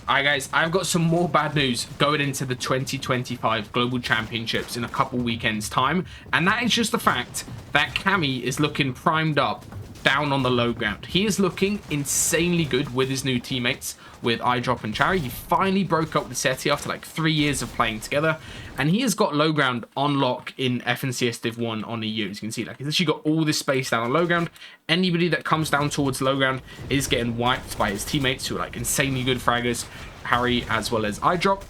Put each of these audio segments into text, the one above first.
Alright guys, I've got some more bad news going into the 2025 Global Championships in a couple weekends time, and that is just the fact that Cammy is looking primed up down on the low ground. He is looking insanely good with his new teammates, with iDrop and Charry. He finally broke up with Seti after like 3 years of playing together, and he has got low ground on lock in FNCS Div 1 on EU. As you can see, like, he's actually got all this space down on low ground. Anybody that comes down towards low ground is getting wiped by his teammates, who are like insanely good fraggers, Harry as well as iDrop.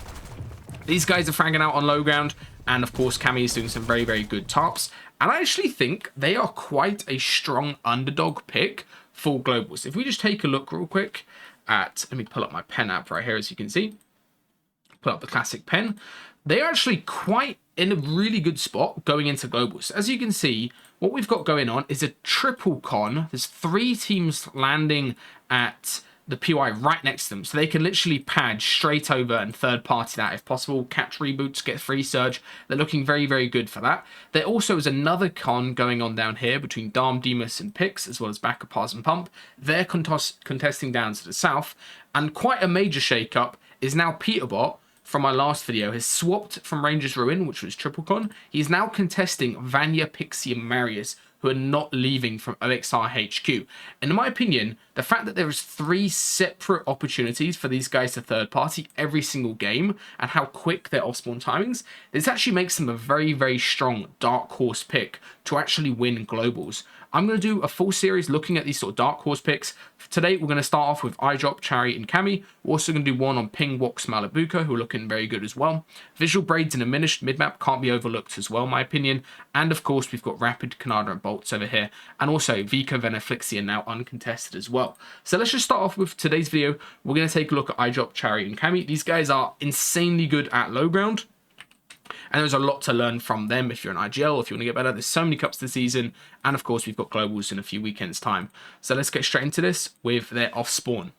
These guys are fragging out on low ground, and of course Cammy is doing some very, very good tarps. And I actually think they are quite a strong underdog pick for globals. If we just take a look real quick at, let me pull up my pen app right here, as you can see, pull up the classic pen. They are actually quite in a really good spot going into globals. As you can see, what we've got going on is a triple con. There's 3 teams landing at the PY right next to them, so they can literally pad straight over and third party that if possible, catch reboots, get free surge. They're looking very, very good for that. There also is another con going on down here between Darm, Demus and Pix, as well as Backup, Pars and Pump. They're contesting down to the south, and quite a major shake-up is now Peterbot, from my last video, has swapped from Rangers Ruin, which was triple con. He's now contesting Vanya, Pixie and Marius, who are not leaving from OXR HQ. And in my opinion, the fact that there is 3 separate opportunities for these guys to third party every single game, and how quick their Offspawn timings, this actually makes them a very, very strong dark horse pick to actually win globals. I'm going to do a full series looking at these sort of dark horse picks. Today, we're going to start off with iDrop, Charry, and Cammy. We're also going to do one on Ping, Wox, Malabuka, who are looking very good as well. Visual Braids and Diminished mid-map can't be overlooked as well, in my opinion. And of course, we've got Rapid, Canada, and Bolts over here. And also, Vico, Veneflixia now uncontested as well. So let's just start off with today's video. We're going to take a look at iDrop, Charry, and Cammy. These guys are insanely good at low ground, and there's a lot to learn from them if you're an IGL, if you want to get better. There's so many cups this season, and of course we've got globals in a few weekends time. So let's get straight into this with their Offspawn.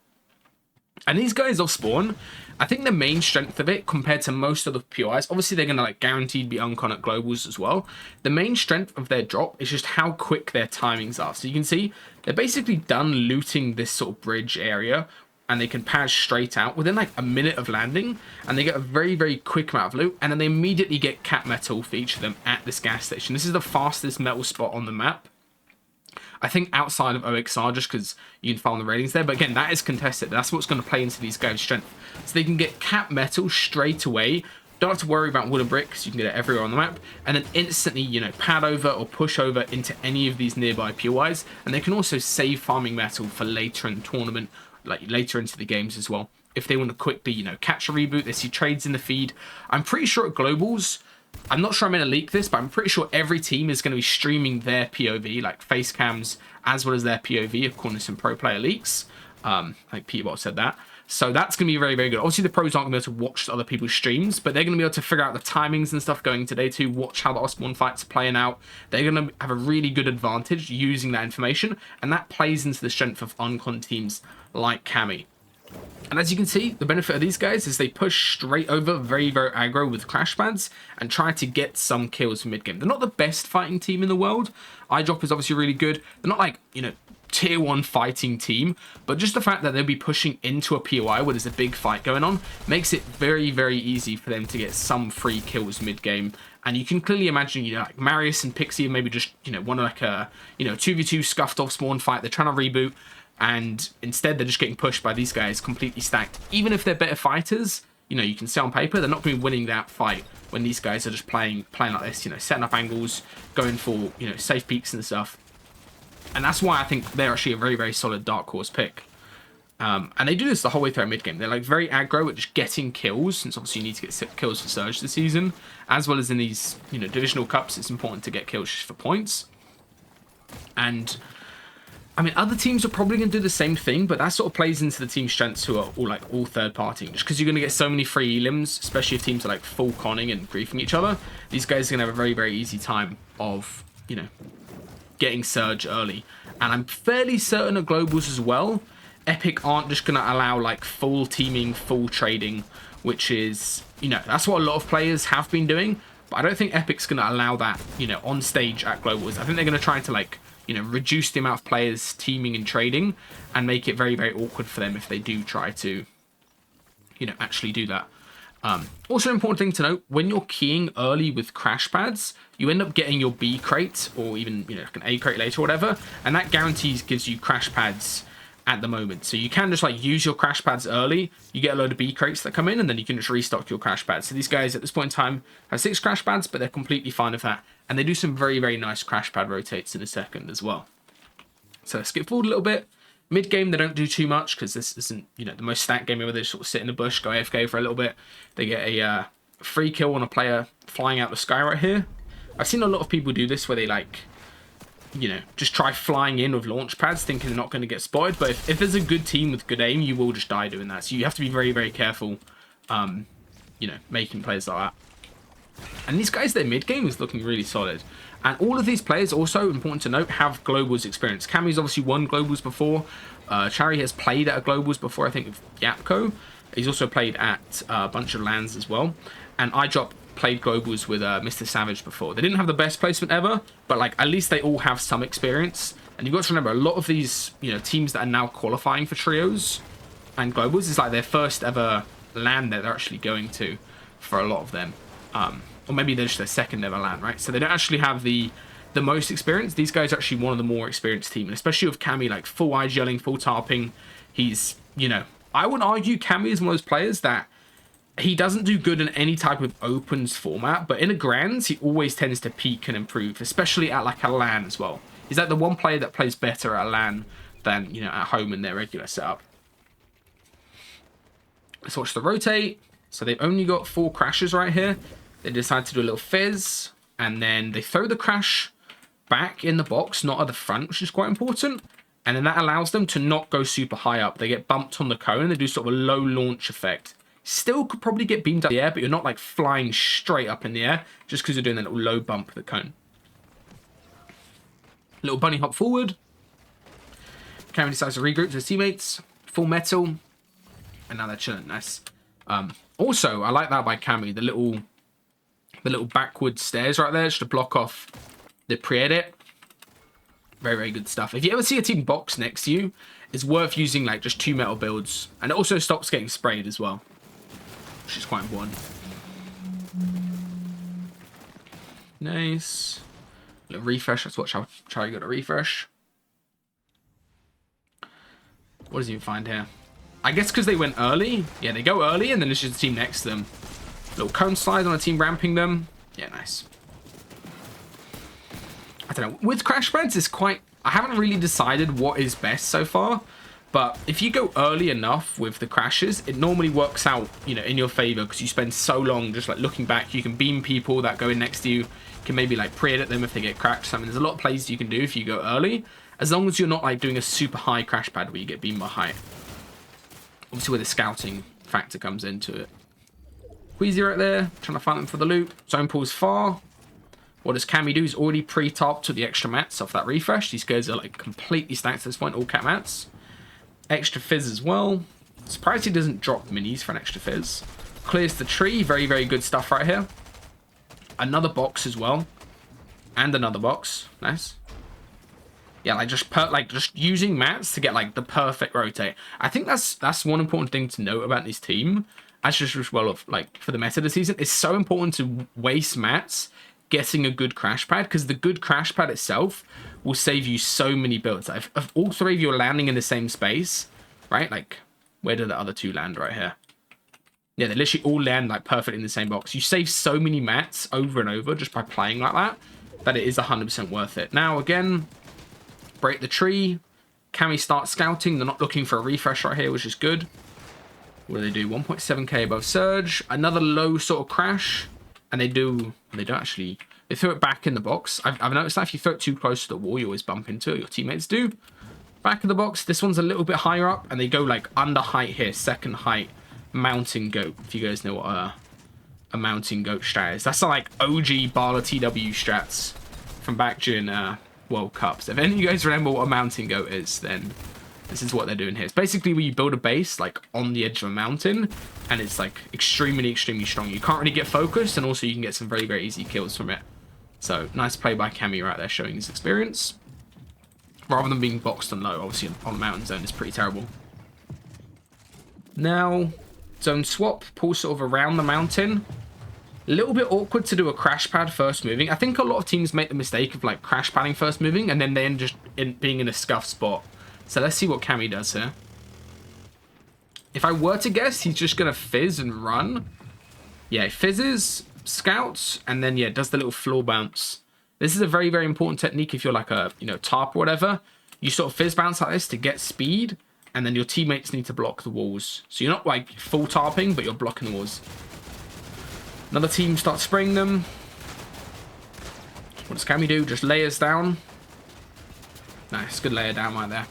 And these guys Offspawn, I think the main strength of it compared to most other POIs, obviously they're going to like guaranteed be uncon at globals as well. The main strength of their drop is just how quick their timings are. So you can see they're basically done looting this sort of bridge area, and they can pad straight out within like a minute of landing, and they get a very, very quick amount of loot, and then they immediately get cap metal for each of them at this gas station. This is the fastest metal spot on the map, I think, outside of OXR, just because you can farm the ratings there. But again, that is contested. That's what's going to play into these guys' strength. So they can get cap metal straight away. Don't have to worry about wooden bricks. You can get it everywhere on the map, and then instantly, you know, pad over or push over into any of these nearby POIs. And they can also save farming metal for later in the tournament, like later into the games as well. If they want to quickly, you know, catch a reboot, they see trades in the feed. I'm pretty sure at globals, I'm not sure I'm going to leak this, but I'm pretty sure every team is going to be streaming their POV, like face cams, as well as their POV, according to some pro player leaks. Like Peterbot said that. So that's going to be very, very good. Obviously, the pros aren't going to be able to watch other people's streams, but they're going to be able to figure out the timings and stuff going today to watch how the Offspawn fights are playing out. They're going to have a really good advantage using that information, and that plays into the strength of uncon teams like Cammy. And as you can see, the benefit of these guys is they push straight over very, very aggro with clash pads and try to get some kills mid game. They're not the best fighting team in the world. iDrop is obviously really good. They're not like, you know, tier 1 fighting team, but just the fact that they'll be pushing into a POI where there's a big fight going on makes it very, very easy for them to get some free kills mid game. And you can clearly imagine, you know, like Marius and Pixie maybe just, you know, one like a, you know, 2v2 scuffed off spawn fight. They're trying to reboot, and instead they're just getting pushed by these guys completely stacked. Even if they're better fighters, you know, you can see on paper they're not going to be winning that fight when these guys are just playing like this, you know, setting up angles, going for, you know, safe peeks and stuff. And that's why I think they're actually a very, very solid dark horse pick. And they do this the whole way through mid game. They're like very aggro at just getting kills, since obviously you need to get kills for Surge this season, as well as in these, you know, divisional cups. It's important to get kills for points. And I mean, other teams are probably going to do the same thing, but that sort of plays into the team strengths who are all third party. Just because you're going to get so many free elims, especially if teams are like full conning and griefing each other, these guys are going to have a very, very easy time of, you know, getting Surge early. And I'm fairly certain at globals as well, Epic aren't just going to allow like full teaming, full trading, which is, you know, that's what a lot of players have been doing. But I don't think Epic's going to allow that, you know, on stage at globals. I think they're going to try to like, you know, reduce the amount of players teaming and trading and make it very, very awkward for them if they do try to, you know, actually do that. Also important thing to note, when you're keying early with crash pads, you end up getting your B crate or even, you know, like an A crate later or whatever, and that guarantees gives you crash pads at the moment. So you can just like use your crash pads early, you get a load of B crates that come in, and then you can just restock your crash pads. So these guys at this point in time have 6 crash pads, but they're completely fine with that, and they do some very, very nice crash pad rotates in a second as well. So let's skip forward a little bit. Mid game, they don't do too much because this isn't, you know, the most stat game where they sort of sit in the bush, go AFK for a little bit. They get a free kill on a player flying out the sky right here. I've seen a lot of people do this where they like, you know, just try flying in with launch pads thinking they're not going to get spotted. But if there's a good team with good aim, you will just die doing that. So you have to be very, very careful, you know, making plays like that. And these guys, their mid game is looking really solid. And all of these players, also important to note, have Globals experience. Cammy's obviously won Globals before. Chari has played at a Globals before, I think, with Yapko. He's also played at a bunch of LANs as well. And iDrop played Globals with Mr. Savage before. They didn't have the best placement ever, but like at least they all have some experience. And you've got to remember, a lot of these, you know, teams that are now qualifying for trios and Globals is like their first ever LAN that they're actually going to for a lot of them. Or maybe they're just their second ever LAN, right? So they don't actually have the most experience. These guys are actually one of the more experienced team, and especially with Cammy, like full eye gelling, full tarping. He's, you know, I would argue Cammy is one of those players that he doesn't do good in any type of opens format, but in a grands, he always tends to peak and improve, especially at like a LAN as well. He's like the one player that plays better at a LAN than, you know, at home in their regular setup. Let's watch the rotate. So they've only got 4 crashes right here. They decide to do a little fizz, and then they throw the crash back in the box, not at the front, which is quite important. And then that allows them to not go super high up. They get bumped on the cone. They do sort of a low launch effect. Still could probably get beamed up in the air, but you're not like flying straight up in the air just because you're doing that little low bump of the cone. Little bunny hop forward. Cameron decides to regroup to his teammates. Full metal. And now they're chilling. Nice. Also, I like that by Cammy. The little backward stairs right there just to block off the pre-edit. Very, very good stuff. If you ever see a team box next to you, it's worth using like just 2 metal builds. And it also stops getting sprayed as well, which is quite important. Nice. A little refresh. Let's watch how Charlie got a refresh. What does he find here? I guess because they went early. Yeah, they go early and then it's just the team next to them. Little cone slide on a team ramping them. Yeah, nice. I don't know. With crash pads, it's quite... I haven't really decided what is best so far. But if you go early enough with the crashes, it normally works out, you know, in your favor because you spend so long just like looking back. You can beam people that go in next to you. You can maybe like pre-edit them if they get cracked. I mean, there's a lot of plays you can do if you go early, as long as you're not like doing a super high crash pad where you get beamed by height. Obviously, where the scouting factor comes into it. Queasy right there, trying to find them for the loop. Zone pulls far. What does Cammy do? He's already pre-tarped to the extra mats off that refresh. These guys are like completely stacked at this point, all cat mats. Extra fizz as well. Surprised he doesn't drop minis for an extra fizz. Clears the tree. Very, very good stuff right here. Another box as well. And another box. Nice. Yeah, like just using mats to get like the perfect rotate. I think that's one important thing to note about this team. As just as well of like for the meta this season, it's so important to waste mats getting a good crash pad, because the good crash pad itself will save you so many builds. If all 3 of you are landing in the same space, right? Like, where do the other 2 land right here? Yeah, they literally all land like perfect in the same box. You save so many mats over and over just by playing like that, that it is 100% worth it. Now, again, break the tree. Cammy starts scouting. They're not looking for a refresh right here, which is good. What do they do? 1.7k above surge. Another low sort of crash. And they don't actually... They throw it back in the box. I've noticed that if you throw it too close to the wall, you always bump into it. Your teammates do. Back of the box. This one's a little bit higher up. And they go like under height here. Second height. Mountain goat. If you guys know what a mountain goat strat is. That's like OG Bala TW strats from back during World Cups. If any of you guys remember what a mountain goat is, then this is what they're doing here. It's basically where you build a base like on the edge of a mountain, and it's like extremely, extremely strong. You can't really get focused, and also you can get some very, very easy kills from it. So nice play by Cammy right there, showing his experience. Rather than being boxed and low, obviously on the mountain zone is pretty terrible. Now, zone swap, pull sort of around the mountain. A little bit awkward to do a crash pad first moving. I think a lot of teams make the mistake of like crash padding first moving and then they end just being in a scuff spot. So let's see what Cammy does here. If I were to guess, he's just going to fizz and run. Yeah, he fizzes, scouts, and then, yeah, does the little floor bounce. This is a very, very important technique if you're like a, you know, tarp or whatever. You sort of fizz bounce like this to get speed, and then your teammates need to block the walls. So you're not like full tarping, but you're blocking the walls. Another team starts spraying them. What does Cammy do? Just layers down. Nice, good layer down right there.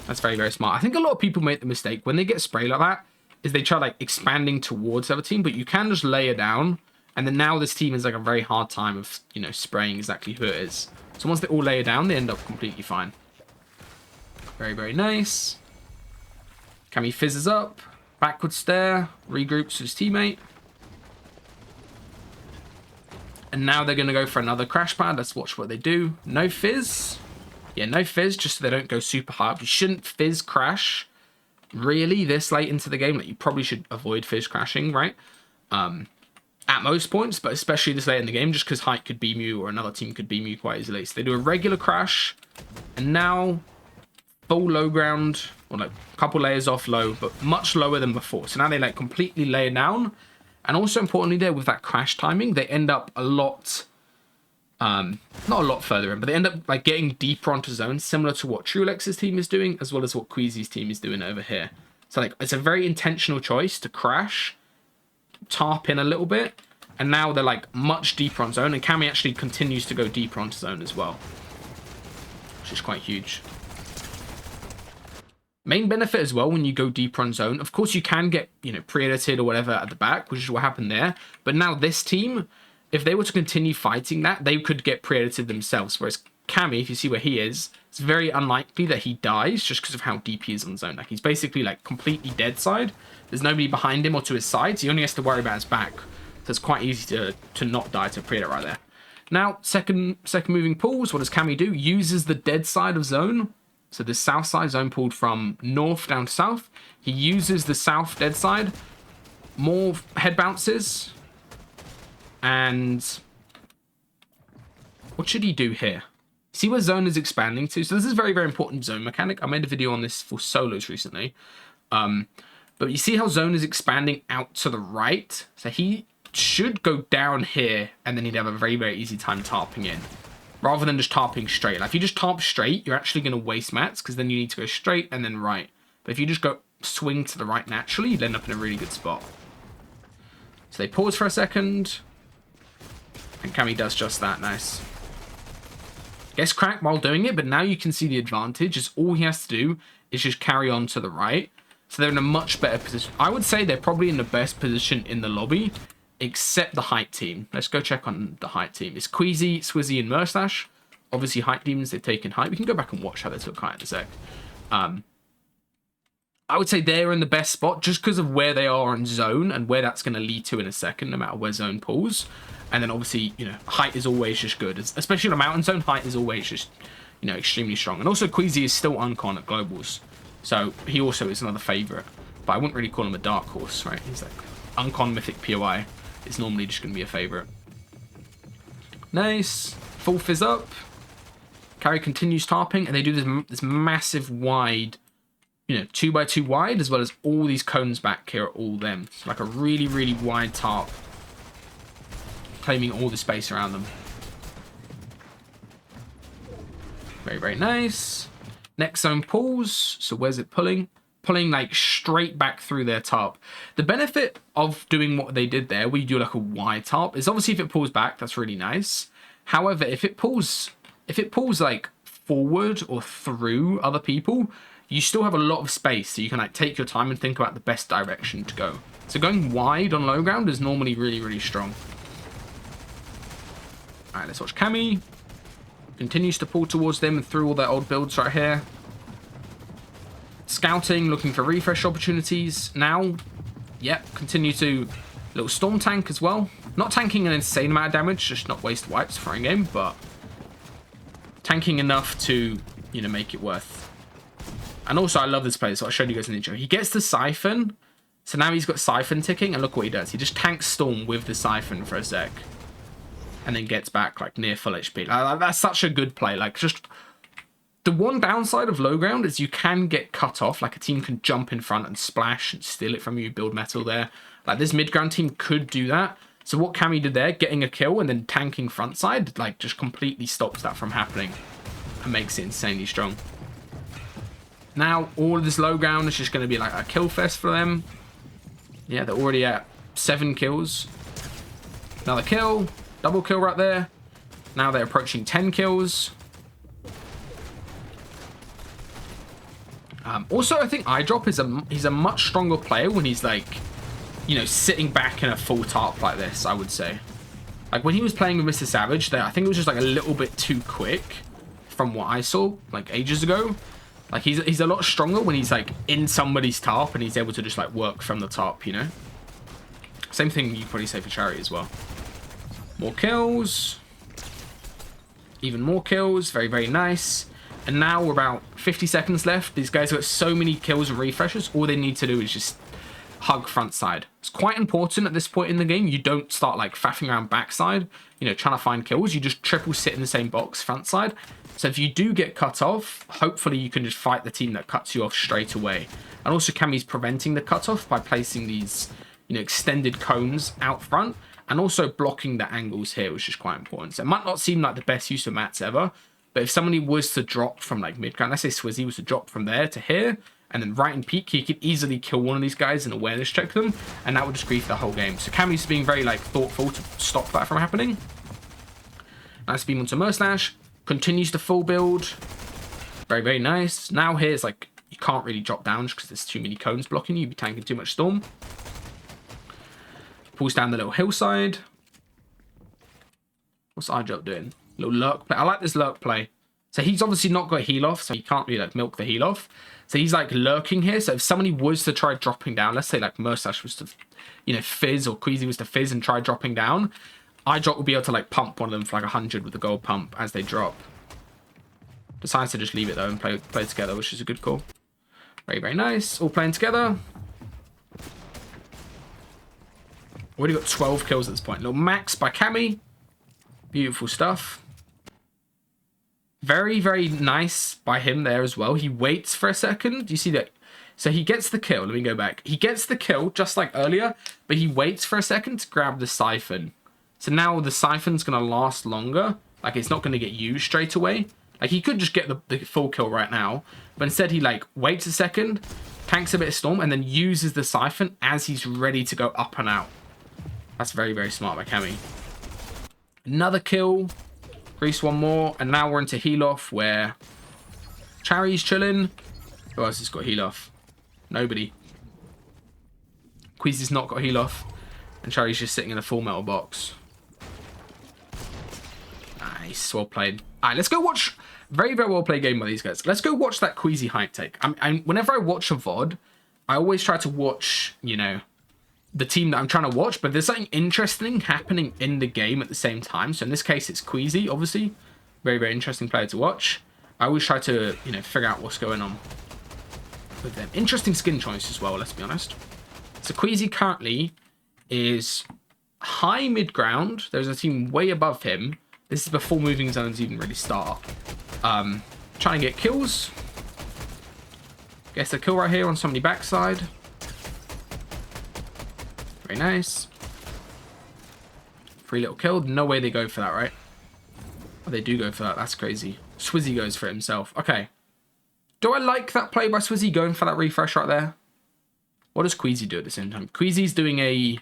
That's very, very smart. I think a lot of people make the mistake when they get sprayed like that is they try like expanding towards the other team, but you can just layer down. And then now this team is like a very hard time of, you know, spraying exactly who it is. So once they all layer down, they end up completely fine. Very, very nice. Cammy fizzes up, backward stare, regroups with his teammate. And now they're going to go for another crash pad. Let's watch what they do. No fizz. Yeah, no fizz, just so they don't go super high up. You shouldn't fizz crash really this late into the game. Like, you probably should avoid fizz crashing, right? At most points, but especially this late in the game, just because height could beam you or another team could beam you quite easily. So they do a regular crash, and now full low ground, or like a couple layers off low, but much lower than before. So now they like completely layer down. And also importantly there, with that crash timing, they end up a lot, not a lot further in, but they end up like getting deeper onto zones, similar to what Trulex's team is doing, as well as what Queasy's team is doing over here. So like, it's a very intentional choice to crash, tarp in a little bit, and now they're like much deeper on zone, and Cammy actually continues to go deeper onto zone as well, which is quite huge. Main benefit as well when you go deeper on zone, of course you can get, you know, pre-edited or whatever at the back, which is what happened there, but now this team, if they were to continue fighting that, they could get pre-edited themselves, whereas Cammy, if you see where he is, it's very unlikely that he dies just because of how deep he is on zone. Like, he's basically like completely dead side. There's nobody behind him or to his side, so he only has to worry about his back. So it's quite easy to not die to pre-edit right there. Now, second moving pulls, what does Cammy do? Uses the dead side of zone. So the south side, zone pulled from north down to south. He uses the south dead side. More head bounces. And what should he do here? See where zone is expanding to? So this is very, very important zone mechanic. I made a video on this for solos recently. But you see how zone is expanding out to the right? So he should go down here, and then he'd have a very, very easy time tarping in, rather than just tarping straight. Like, if you just tarp straight, you're actually going to waste mats, because then you need to go straight and then right. But if you just go swing to the right naturally, you'd end up in a really good spot. So they pause for a second, and Cammy does just that. Nice. Gets cracked while doing it, but now you can see the advantage is all he has to do is just carry on to the right. So they're in a much better position. I would say they're probably in the best position in the lobby, except the height team. Let's go check on the height team. It's Queasy, Swizzy, and Murstache. Obviously, height demons, they've taken height. We can go back and watch how they took height in a sec. I would say they're in the best spot just because of where they are in zone and where that's going to lead to in a second, no matter where zone pulls. And then obviously, you know, height is always just good. Especially in a mountain zone, height is always just, you know, extremely strong. And also, Queasy is still uncon at globals. So he also is another favorite. But I wouldn't really call him a dark horse, right? He's like uncon mythic POI. It's normally just going to be a favorite. Nice. Full fizz up. Carry continues tarping, and they do this massive wide, you know, 2x2 wide, as well as all these cones back here are all them. It's like a really, really wide tarp, claiming all the space around them. Very, very nice. Next zone pulls. So where's it pulling? Pulling like straight back through their tarp. The benefit of doing what they did there, where you do like a wide tarp, is obviously if it pulls back, that's really nice. However, if it pulls like forward or through other people, you still have a lot of space, so you can like take your time and think about the best direction to go. So going wide on low ground is normally really, really strong. All right, let's watch Cammy. Continues to pull towards them and through all their old builds right here. Scouting, looking for refresh opportunities. Now, yep, continue to little storm tank as well. Not tanking an insane amount of damage, just not waste wipes for in-game, but tanking enough to, you know, make it worth. And also, I love this player, so I showed you guys in the intro. He gets the siphon, So now he's got Siphon ticking, and look what he does. He just tanks Storm with the Siphon for a sec. And then gets back, like, near full HP. That's such a good play. Like, just... The one downside of Lowground is you can get cut off. Like, a team can jump in front and splash and steal it from you, build metal there. Like, this mid-ground team could do that. So what Cammy did there, getting a kill and then tanking front side, like, just completely stops that from happening. And makes it insanely strong. Now, all of this Lowground is just going to be, like, a kill fest for them. Yeah, they're already at 7 kills. Another kill. Double kill right there. Now they're approaching 10 kills. Also, I think iDrop is he's a much stronger player when he's like, you know, sitting back in a full tarp like this, I would say. Like when he was playing with Mr. Savage, I think it was just like a little bit too quick from what I saw like ages ago. Like he's a lot stronger when he's like in somebody's tarp and he's able to just like work from the top, you know. Same thing you probably say for Charity as well. More kills. Even more kills. Very, very nice. And now we're about 50 seconds left. These guys have got so many kills and refreshes. All they need to do is just hug front side. It's quite important at this point in the game. You don't start like faffing around backside, you know, trying to find kills. You just triple sit in the same box front side. So if you do get cut off, hopefully you can just fight the team that cuts you off straight away. And also Cammy's preventing the cutoff by placing these, you know, extended cones out front. And also blocking the angles here, which is quite important. So it might not seem like the best use of mats ever, but if somebody was to drop from like mid-ground, let's say Swizzy was to drop from there to here, and then right in peak, he could easily kill one of these guys and awareness check them, and that would just grief the whole game. So Cammy's being very like thoughtful to stop that from happening. Nice beam onto Merslash, continues to full build. Very, very nice. Now here's like, you can't really drop down just because there's too many cones blocking you. You'd be tanking too much Storm. Pulls down the little hillside. What's iDrop doing? Little lurk play. I like this lurk play. So he's obviously not got heal off, so he can't really like milk the heal off. So he's like lurking here. So if somebody was to try dropping down, let's say like Mersash was to, you know, fizz, or Queasy was to fizz and try dropping down, iDrop will be able to like pump one of them for like 100 with the gold pump as they drop. Decides to just leave it though and play together, which is a good call. Very, very nice. All playing together. Already got 12 kills at this point. Little max by Cammy. Beautiful stuff. Very, very nice by him there as well. He waits for a second. Do you see that? So he gets the kill. Let me go back. He gets the kill just like earlier, but he waits for a second to grab the Siphon. So now the Siphon's going to last longer. Like it's not going to get used straight away. Like he could just get the full kill right now, but instead he like waits a second, tanks a bit of Storm, and then uses the Siphon as he's ready to go up and out. That's very, very smart by Cammy. Another kill. Grease one more. And now we're into heal off where Charity's chilling. Who else has got heal off? Nobody. Queasy's not got heal off. And Charity's just sitting in a full metal box. Nice. Well played. Alright, let's go watch. Very, very well played game by these guys. Let's go watch that Queasy hype take. Whenever I watch a VOD, I always try to watch, you know, the team that I'm trying to watch, but there's something interesting happening in the game at the same time. So in this case, it's Queasy, obviously. Very, very interesting player to watch. I always try to, you know, figure out what's going on with them. Interesting skin choice as well, let's be honest. So Queasy currently is high mid-ground. There's a team way above him. This is before moving zones even really start. Trying to get kills. Gets a kill right here on somebody backside. Very nice. Free little kill. No way they go for that, right? Oh, they do go for that. That's crazy. Swizzy goes for it himself. Okay. Do I like that play by Swizzy going for that refresh right there? What does Queasy do at the same time? Queasy's doing a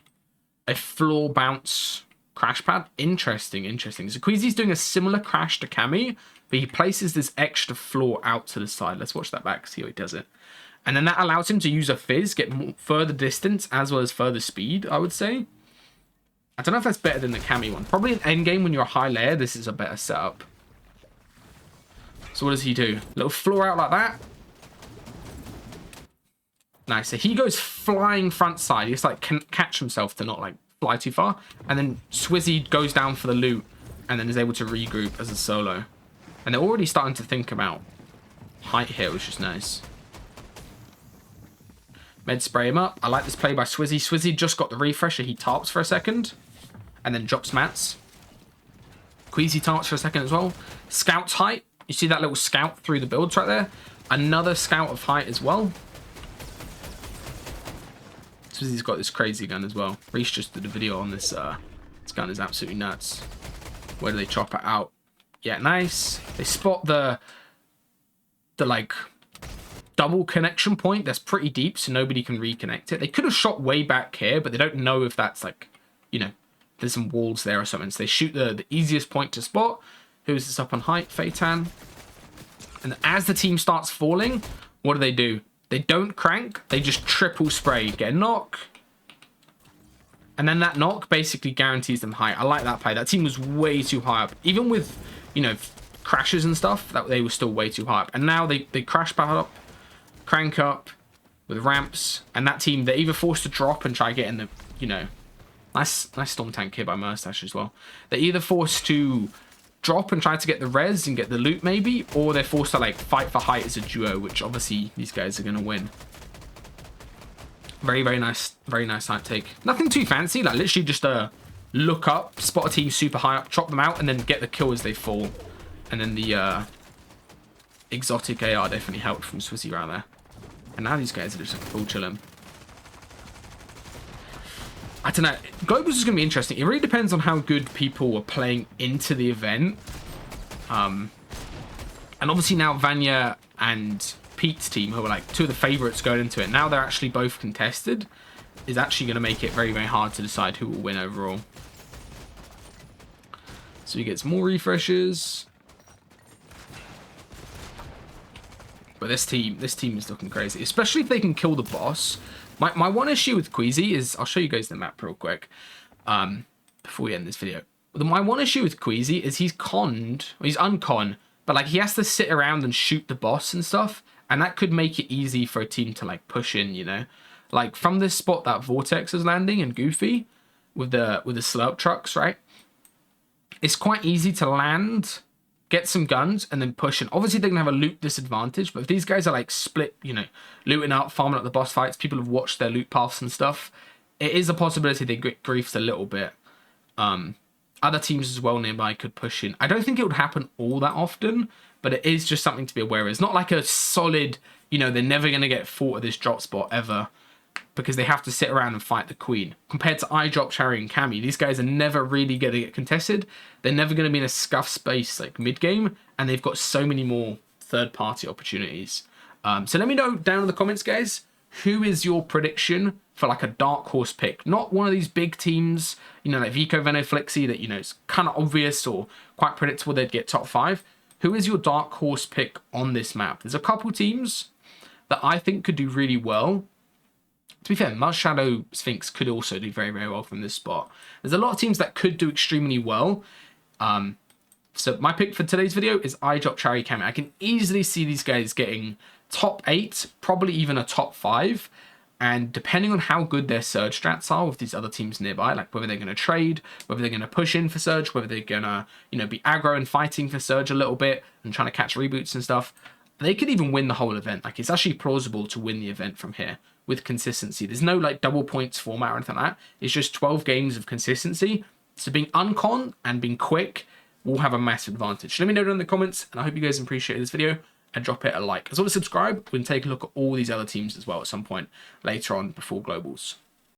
floor bounce crash pad. Interesting, interesting. So Queasy's doing a similar crash to Cammy, but he places this extra floor out to the side. Let's watch that back, see how he does it. And then that allows him to use a fizz, get more, further distance, as well as further speed, I would say. I don't know if that's better than the Cammy one. Probably in endgame, when you're a high layer, this is a better setup. So what does he do? Little floor out like that. Nice. So he goes flying front side. He just like can catch himself to not like fly too far. And then Swizzy goes down for the loot and then is able to regroup as a solo. And they're already starting to think about height here, which is nice. Med spray him up. I like this play by Swizzy. Swizzy just got the refresher. He tarps for a second and then drops mats. Queasy tarps for a second as well. Scout's height. You see that little scout through the builds right there? Another scout of height as well. Swizzy's got this crazy gun as well. Reese just did a video on this. This gun is absolutely nuts. Where do they chop it out? Yeah, nice. They spot the like double connection point that's pretty deep, so nobody can reconnect it. They could have shot way back here, but they don't know if that's like, you know, there's some walls there or something. So they shoot the easiest point to spot. Who's this up on height? Phaeton. And as the team starts falling, what do? They don't crank. They just triple spray. Get a knock. And then that knock basically guarantees them height. I like that play. That team was way too high up. Even with, you know, crashes and stuff, that they were still way too high up. And now they crash back up, crank up with ramps. And that team, they're either forced to drop and try getting the, you know, nice storm tank here by Murstache as well. They're either forced to drop and try to get the res and get the loot maybe, or they're forced to like fight for height as a duo, which obviously these guys are going to win. Very nice height take. Nothing too fancy, like literally just a look up, spot a team super high up, chop them out, and then get the kill as they fall. And then the exotic AR definitely helped from Swizzy right there. And now these guys are just like full chilling. I don't know. Globals is going to be interesting. It really depends on how good people are playing into the event. And obviously now Vanya and Pete's team, who are like two of the favorites going into it, now they're actually both contested, is actually going to make it very hard to decide who will win overall. So he gets more refreshes. But this team is looking crazy, especially if they can kill the boss. My one issue with Queasy is, I'll show you guys the map real quick before we end this video. My one issue with Queasy is he's uncon, but like he has to sit around and shoot the boss and stuff, and that could make it easy for a team to like push in, you know? Like from this spot that Vortex is landing and Goofy with the slurp trucks, right? It's quite easy to land, get some guns, and then push in. Obviously, they're going to have a loot disadvantage, but if these guys are like split, you know, looting up, farming up the boss fights, people have watched their loot paths and stuff, it is a possibility they get griefed a little bit. Other teams as well nearby could push in. I don't think it would happen all that often, but it is just something to be aware of. It's not like a solid, you know, they're never going to get fought at this drop spot ever, because they have to sit around and fight the queen. Compared to iDrop, Cherry, and Cammy, these guys are never really going to get contested. They're never going to be in a scuff space like mid-game, and they've got so many more third-party opportunities. So let me know down in the comments, guys, who is your prediction for like a dark horse pick? Not one of these big teams, you know, like Vico, Veno, Flixie, that, you know, it's kind of obvious or quite predictable they'd get top 5. Who is your dark horse pick on this map? There's a couple teams that I think could do really well. To be fair, Mud Shadow Sphinx could also do very well from this spot. There's a lot of teams that could do extremely well. So my pick for today's video is iDrop, Cherry, Cammy. I can easily see these guys getting top 8, probably even a top 5. And depending on how good their Surge strats are with these other teams nearby, like whether they're going to trade, whether they're going to push in for Surge, whether they're going to, you know, be aggro and fighting for Surge a little bit and trying to catch reboots and stuff, they could even win the whole event. Like, it's actually plausible to win the event from here with consistency. There's no like double points format or anything like that. It's just 12 games of consistency. So being uncon and being quick will have a massive advantage. Let me know down in the comments, and I hope you guys appreciate this video, and drop it a like. As well as subscribe, we can take a look at all these other teams as well at some point later on before Globals.